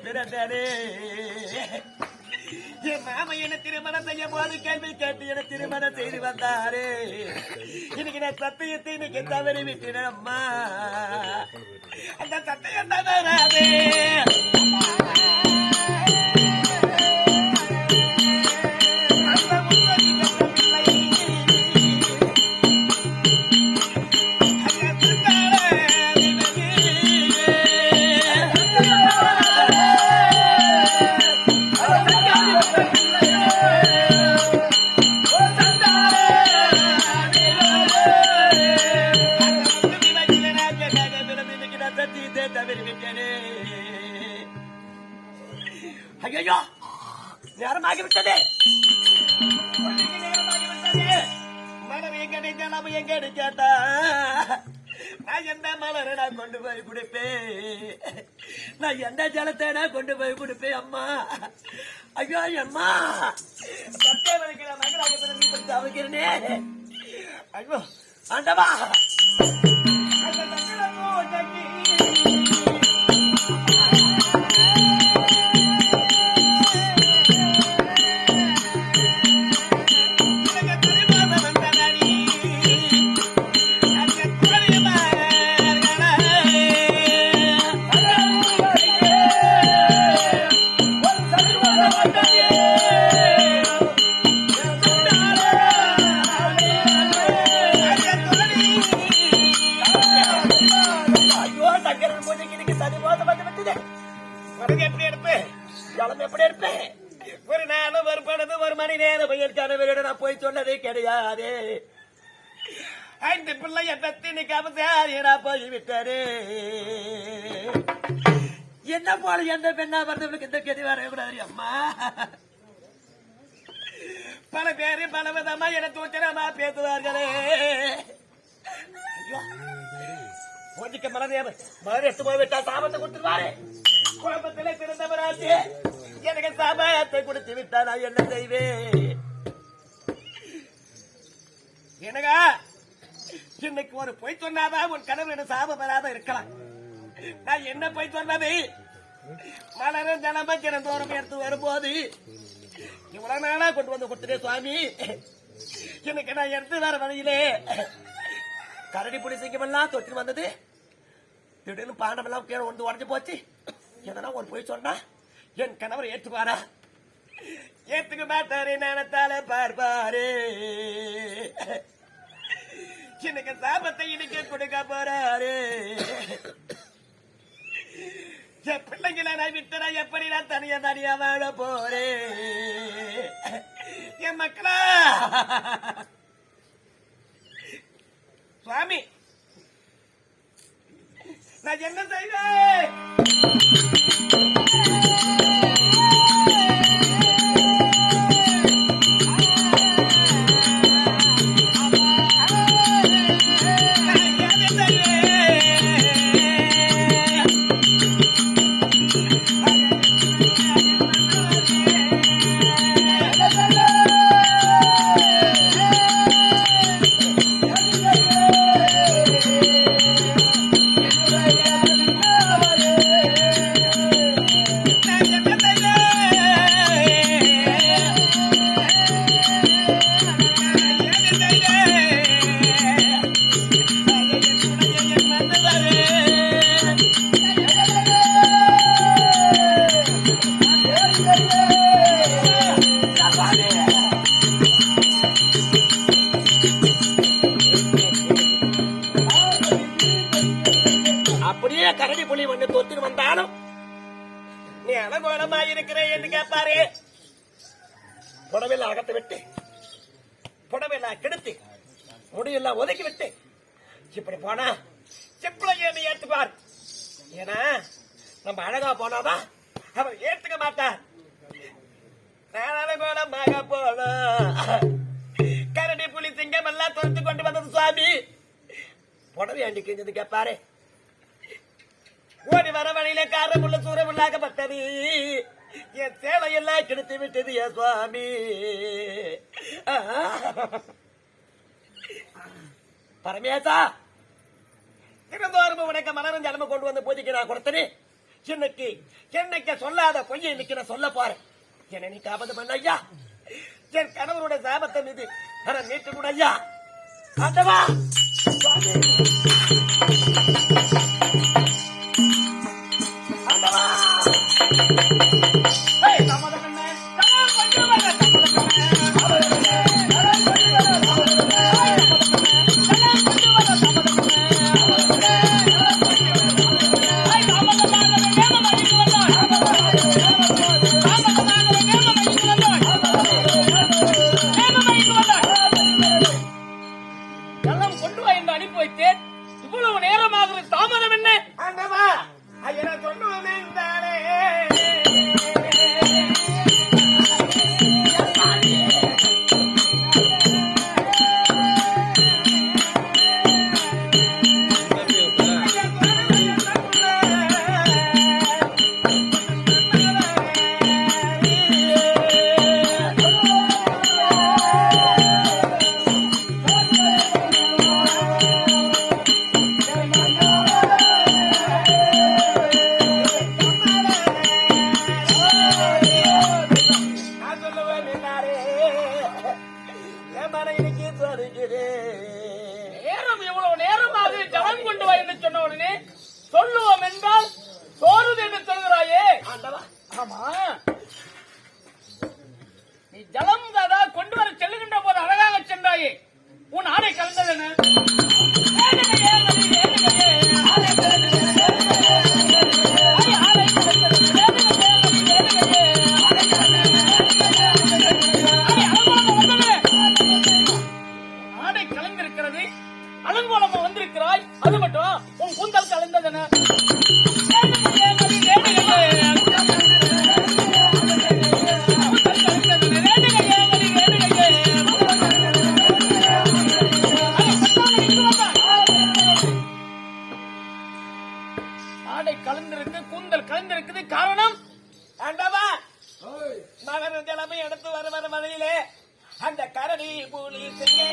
பிறந்தானே என் மாமா என்ன திருமணம் செய்ய போது கேள்வி கேட்டு என திருமணம் செய்து வந்தாரு. இன்னைக்கு நான் சத்தியத்தை இன்னைக்கு தவறி விட்டேன் அம்மா. அந்த சத்தியம் தவறாதே. ஐயோ நேரமாகிவிட்டது. மலர் எங்கடி கேட்டா நான் எந்த மலரை நான் கொண்டு போய் குடிப்பேன், நான் எந்த ஜலத்தை நான் கொண்டு போய் குடிப்பேன் அம்மா. ஐயோ அம்மா சத்தே வரைக்கிற மகளாக அமைக்கிறனே. ஐயோ ஆண்டவா ஒரு நாளும் ஒரு படது ஒரு மணி நேரம் பையன் கணவரிட நான் போய் சொன்னதே கிடையாது. 5 பிள்ளைய பெத்தினி கபசாரியா போய் விட்டாரு. என்ன போல எந்த பெண்ணா வந்தவளுக்கு இந்த கதி வரக்கூடாது அம்மா. பல பேரு பல விதமா என தூச்சனமா பேசுவார்களே. கொஞ்சிக்க மலர் போய்விட்டா சாபத்தை கொடுத்துருவாரு. குழப்பத்திலே பிறந்தவராச்சு எனக்கு சாபாயத்தை கொடுத்து விட்டா நான் என்ன செய்வேன்? எனக்கா இன்னைக்கு ஒரு பொய் சொன்னாதான் உன் கனவு என்ன சாபம் வராத இருக்கலாம். நான் என்ன பொய் சொன்னது? மலரும் ஜனமா தினந்தோறும் எடுத்து வரும்போது இவ்வளவு நாளா கொண்டு வந்து கொடுத்துட்டே சுவாமி. இன்னைக்கு நான் எடுத்து வர வழியிலே கரடி புடி சிங்கமெல்லாம் தொட்டு வந்தது. திடீர்னு பாண்டம் எல்லாம் கீழே ஒன்று உடஞ்சு போச்சு. எதனா ஒரு பொய் சொன்னா என் கணவர் ஏற்றுவாரா? ஏத்துக்க மாட்டாரு. நினைத்தாலே பார்ப்பாரு. இன்னைக்கு சாபத்தை இன்னைக்கு கொடுக்க போறாரு. என் பிள்ளைங்களை நான் விட்டுறா எப்படி நான் தனியா வாழ போறேன்? என் மக்களா சுவாமி நான் என்ன செய்வேன்? கரடி புலி ஒண்ணு தொத்துட்டு வந்தாலும் நீ அலங்கோலமா இருக்கிற என்று கேட்பாரு. புடவையில் அகத்தை விட்டு புடவையில் கெடுத்து முடியெல்லாம் ஒதுக்கி விட்டு இப்படி போனா செப்பளைய நீ ஏற்றுப்பார். ஏன்னா நம்ம அழகா போனாதான் அவர் ஏற்றுக்க மாட்டார். நான் அலங்கோலமாக போன கரடி புலி சிங்கம் எல்லாம் தொடுத்து கொண்டு வந்தது சுவாமி. புடவை அண்டி கிஞ்சது கேட்பாரு. ஓடி வர வழியில காரமுள்ள சூரமுள்ளாக்கப்பட்டது. என் சேலையெல்லாம் கெடுத்து விட்டது என் சுவாமி. பரமேசா தினந்தோறும் உனக்கு மலரும் ஜலம கொண்டு வந்து பூஜைக்கு நான் கொடுத்தனே. இன்னைக்கு என்னைக்கு சொல்லாத பொய்யை இன்னைக்கு நான் சொல்ல போறேன். என்னை நீ காப்பது பண்ண ஐயா. என் கணவருடைய சாபத்தை மீது நான் மீட்டு கூட ஐயா. ஆண்டவா ஆண்டவா நேரம் இவ்வளவு நேரமாக ஜலம் கொண்டு வா என்று சொன்ன உடனே சொல்லுவோம் என்றால் சோறுது என்று சொல்கிறாயே. ஆமா, நீ ஜலம் தாதா கொண்டு வர செல்லுகின்ற போது அழகாக சென்றாயே, உன் ஆடை கலந்தது என்ன? அலங்கோலமா வந்திருக்கிறாய், அது மட்டும் உன் கூந்தல் கலந்ததென? ஆடை கலந்திருக்கு, கூந்தல் கலந்திருக்குது, காரணம் ஆண்டவா மகர ஜலமை எடுத்து வர வர மழையிலே அந்த கரடி பூலி செய்ய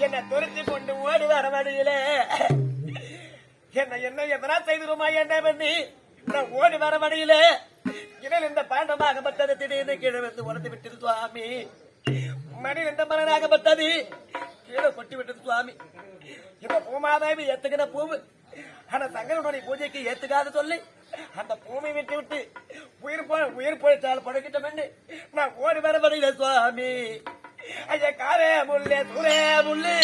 என்னை துரத்தி கொண்டு ஓடி வர வழியிலே என்ன எதனா செய்திருமா என்ன பண்ணி நான் ஓடி வர வழியிலே இதில் இந்த பாண்டமாகப்பட்டது திடீர்னு கீழே வந்து உடந்து விட்டது சுவாமி. மணி இந்த மலனாகப்பட்டது கீழே கொட்டி விட்டது சுவாமி. இப்ப பூமாதாவி ஏத்துக்கிற பூவு ஆனா சங்கரனுடைய பூஜைக்கு ஏத்துக்காத சொல்லி அந்த பூமி விட்டு விட்டு உயிர் போயிட்டால் படுக்கிட்டோம். நான் ஓடி வர வழியில சுவாமி. ஐயா காரே முள்ளே துரே முள்ளே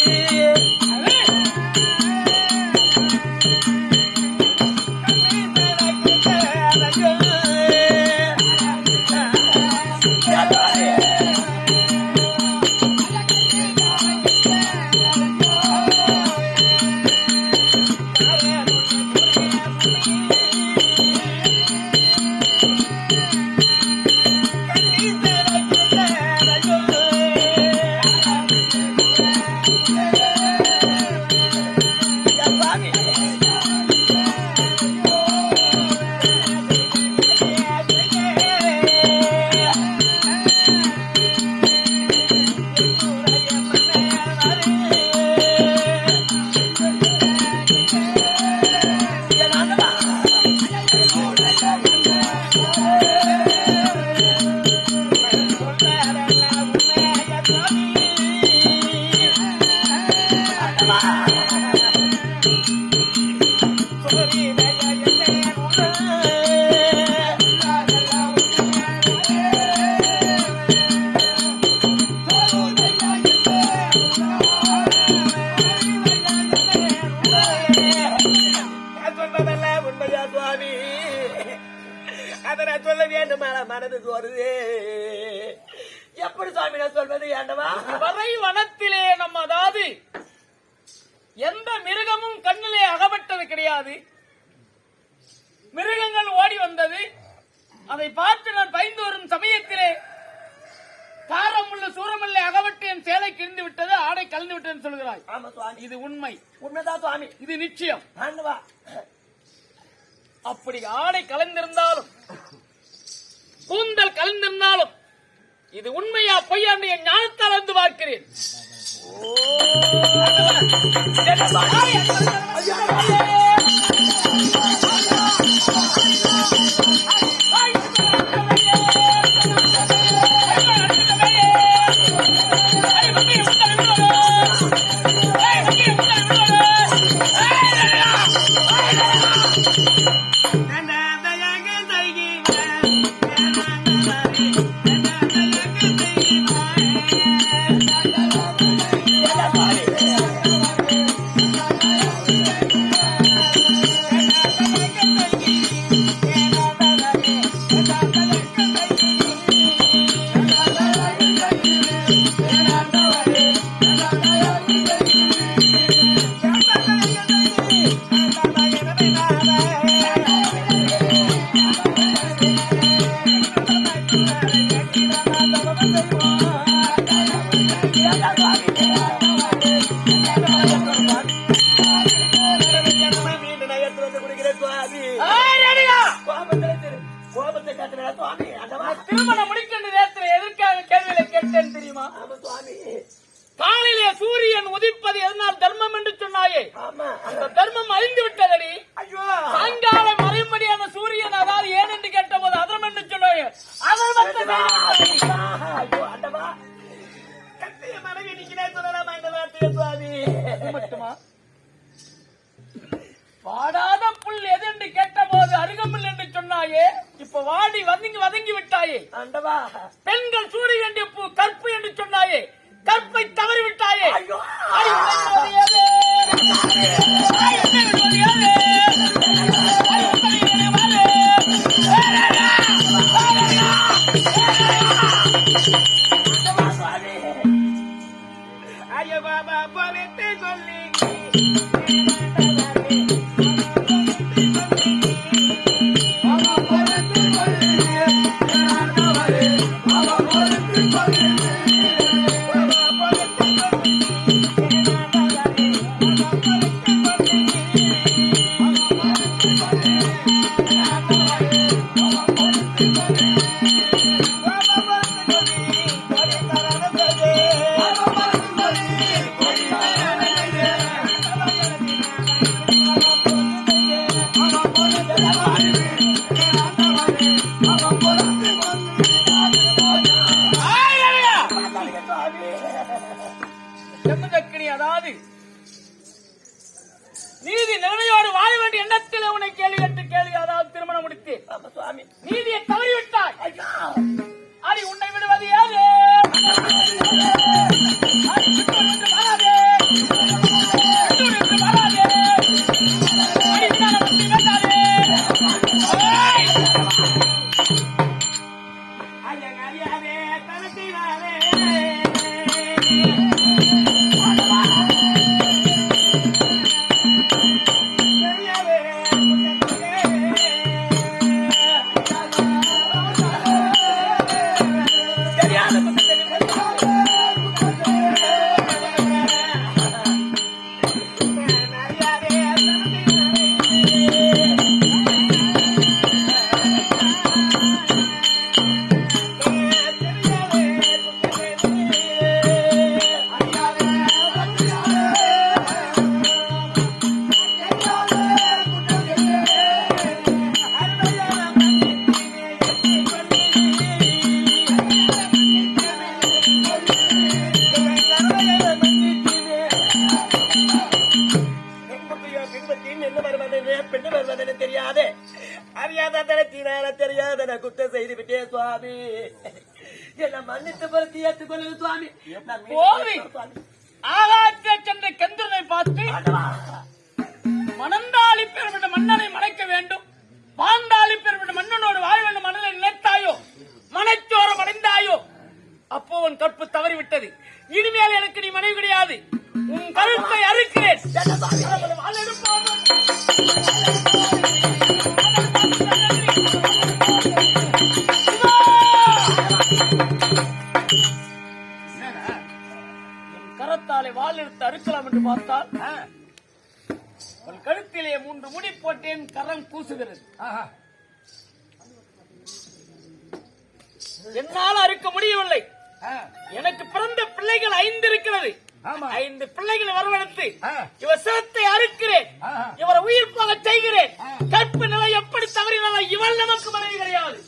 மனது சோறுதே. எப்படி சுவாமி நான் சொல்வது ஆண்டவா? வரை வனத்திலே நம்ம அதாவது எந்த மிருகமும் கண்ணிலே அகப்பட்டது கிடையாது. மிருகங்கள் ஓடி வந்தது. அதை பார்த்து நான் பயந்து வரும் சமயத்திலே காரமுள்ள சூரமல்லை அகப்பட்டு என் சேலை கிழிந்து விட்டது, ஆடை கலந்து விட்டது சொல்கிறாய். ஆமா சுவாமி, இது உண்மை. உண்மைதான் சுவாமி, இது நிச்சயம். ஆண்டவா, அப்படி ஆடை கலந்திருந்தாலும் கூந்தல் கலந்திருந்தாலும் இது உண்மையா பொய்யாண்டு என் ஞானத்தால் வந்து பார்க்கிறேன். திருமணம் முடிக்கின்ற நேரத்தில் எதற்காக கேள்வியை கேட்டேன் தெரியுமா? காலையிலே சூரியன் உதிப்பது எதனால் தர்மம் என்று சொன்னாயே, அந்த தர்மம் அழிந்து விட்டதடி. சாயங்காலம் மறைமடியான சூரியன் அதாவது ஏன் என்று கேட்ட போது அதரம் என்று சொன்னாயே, மட்டுமா வாடாத புல் எது என்று கேட்ட போது அருகம்புல் என்று சொன்னாயே, இப்ப வாடி வதங்கி விட்டாயே. பெண்கள் சூடி வேண்டிய பூ கற்பு என்று சொன்னாயே, கற்பை தவறி விட்டாயே. அதாவது நீதி நிலைமையோடு வாழ வேண்டிய எண்ணத்தில் உன்னை கேள்வி அதாவது திருமணம் முடித்து நீதியை தவறிவிட்டாய். அடி உன்னை விடுவது யாரு? தெரியாது தெரியாத குற்றம் செய்து விட்டே சுவாமி, என்ன மன்னித்து பருத்தி ஏற்றுக்கொள்ளு சுவாமி. ஆகாற்றை சென்ற கந்திரனை பார்த்து மணந்தாளி பெருமிட்ட மன்னனை மறைக்க வேண்டும், பாண்டாளி பெருமிட்ட மன்னனோடு வாழ வேண்டும் மன்னனை நினைத்தாயோ விட்டது. இனிமேல் எனக்கு நீ மனைவி கிடையாது. உன் கருத்தை அறுக்கிறேன். வாள் எடுப்பாமல். என் கரத்தாலே வாள் எடுத்து அறுக்கலாம் என்று பார்த்தால் உன் கழுத்திலே 3 முடி போட்டேன். கரம் கூசுகிறது. என்னால் அறுக்க முடியவில்லை. எனக்கு பிறந்த பிள்ளைகள் 5 இருக்கிறது. 5 பிள்ளைகளை வரவழைத்து இவர் சிரத்தை அறுக்கிறேன். இவரை உயிர் போக செய்கிறேன். கற்பு நிலை எப்படி தவறினாலும் இவள் நமக்கு மனைவி கிடையாது.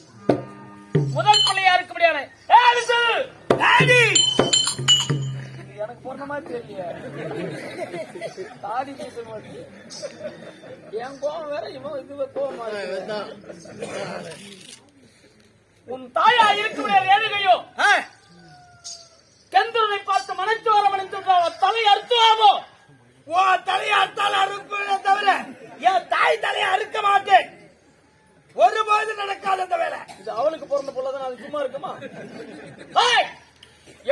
முதல் பிள்ளையா இருக்க முடியாது. எனக்கு பொண்ண மாதிரி தெரியல. தாடி பேச மாட்டேன். என் கோவம் வேற இவன் இது கோவம். உன் தாயா இருக்க முடியாது. ஏழுகையோ சந்திரனை பார்த்து மனச்சோரம் அணிந்திருந்தால் தலை அறுத்துவாமோ? தலையை அறுத்தால் அறுப்பேனே தவிர என் தாய் தலையை அறுக்க மாட்டேன். ஒருபோது நடக்காத அந்த வேலை. இது அவளுக்கு பிறந்த போலதான் அது சும்மா இருக்குமா?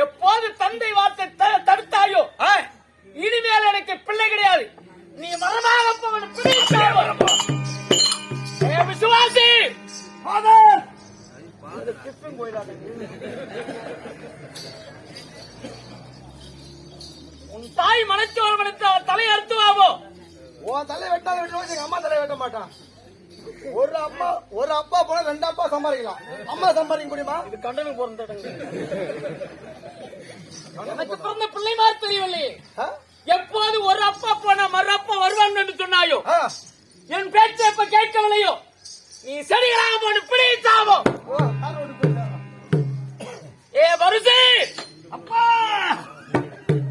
எப்போது தந்தை வார்த்தை தடுத்தாயோ இனிமேல் எனக்கு பிள்ளை கிடையாது. நீ மரமாக போவன் விசுவாசி போயிடாத. உன் தாய் மனச்சோரம் எடுத்து அவன் தலை அறுத்துவாவோ? உன் தலை வெட்டாலும் வெட்டுவாங்க, எங்க அம்மா தலை வெட்ட மாட்டான். ஒரு அப்பா போனா 2 அப்பா சம்பாதிக்கலாம். அம்மா சம்பாதிக்க முடியுமா? இது கண்டனம் பிறந்த எனக்கு பிறந்த பிள்ளை மாதிரி தெரியவில்லை. எப்போது ஒரு அப்பா போனா மறு அப்பா வருவான் என்று சொன்னாயோ என் பேச்சை எப்ப கேட்கவில்லையோ நீ செடிகளாக போட்டு பிடித்தாவோ? ஏ வருசி அப்பா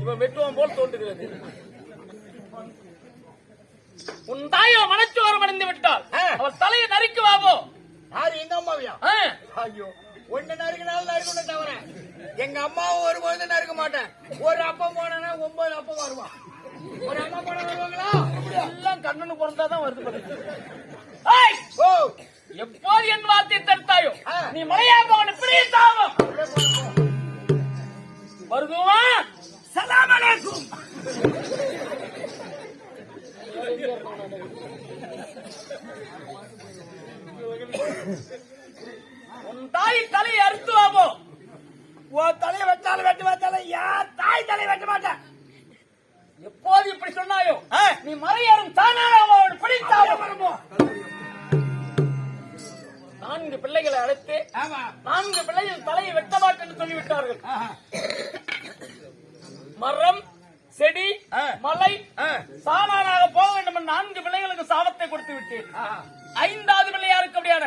இவன் வெட்டுவான் போல் தோன்றுகிறது. உன் தாயோ மனச்சோரம் அடைந்து விட்டால் அவள் தலையை நறுக்குவாவோ? யாரு எங்க அம்மாவியா? ஐயோ, ஒண்ணு நறுக்கினாலும் நறுக்கணும் தவிர எங்க அம்மாவும் ஒருபோது நறுக்க மாட்டேன். ஒரு அப்பா போனா 9 அப்பா வருவான். ஒரு அம்மா போன வருவாங்களா? எல்லாம் கண்ணனு பிறந்தாதான் வருது. எப்போது என் வார்த்தையை தடுத்தாயோ நீ மலையாக அவனை பிடித்தாவோ? வருதுவா? சலாம் அலைக்கும். உன் தாய் தலையை அறுத்துவாவோ? உன் தலையை வெட்டாலும் வெட்டு வச்சாலும் யார் தாய் தலையை வெட்ட மாட்டேன். எப்போது இப்படி சொன்னாயோ நீ மறையறும் தானாக பிடித்தாவோ? 4 பிள்ளைகளை அழைத்து 4 பிள்ளைகள் தலையை வெட்ட மாட்டேன் என்று சொல்லிவிட்டார்கள். மரம், செடி, மலை, சாணானாக போக வேண்டும் என்று 4 பிள்ளைகளுக்கு சாபத்தை கொடுத்து விட்டேன். 5வது பிள்ளை யாருக்கு அப்படியான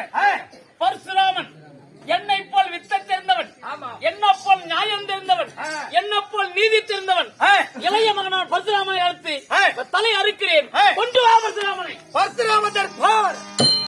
பரசுராமன். என்னை போல் வித்த தெரிந்தவன், என்ன போல் நியாயம் தெரிந்தவன், என்ன போல் நீதி தெரிந்தவன், இளைய